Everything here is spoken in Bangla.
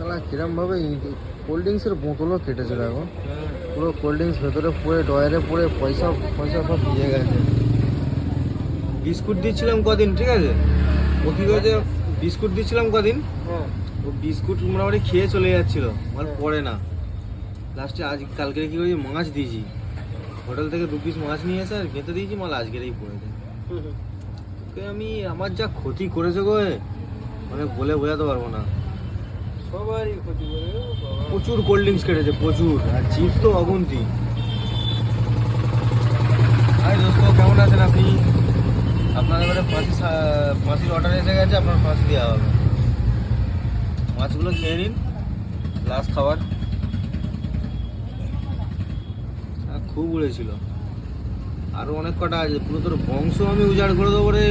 শালা কিরমভাবে কোল্ড ড্রিঙ্কসের বোতলও কেটেছে দেখো, পুরো কোল্ড ড্রিঙ্কস ভেতরে পড়ে ডয়ারে পড়ে পয়সা পয়সা সব দিয়ে গেছে। বিস্কুট দিচ্ছিলাম কদিন, ঠিক আছে, ও কি করেছে, বিস্কুট দিচ্ছিলাম কদিন, হ্যাঁ ও বিস্কুট মোটামুটি খেয়ে চলে যাচ্ছিল, মাল পড়ে না। লাস্টে আজ কালকে কি করেছি, মাছ দিয়েছি, হোটেল থেকে 2 পিস মাছ নিয়ে এসে আর খেতে দিয়েছি, মাল আজকেরই পড়ে যায়। ওকে আমি আমার যা ক্ষতি করেছে গো, মানে বলে বোঝাতে পারবো না। সবারই ক্ষতি করে বাবা। প্রচুর কোল্ড ড্রিঙ্কস কেটেছে, প্রচুর, আর চিপস তো অগুন্তি। হাই দোস্ত, কেমন আছেন আপনি? আপনার এবারে ফাঁসির অর্ডার এসে গেছে, আপনার ফাঁসি দেওয়া হবে। মাছগুলো খেয়ে নিন, লাস্ট খাবার। খুব উড়েছিল, আরো অনেক কটা আছে, পুরো তোর বংশ আমি উজাড় করে দেবো রে।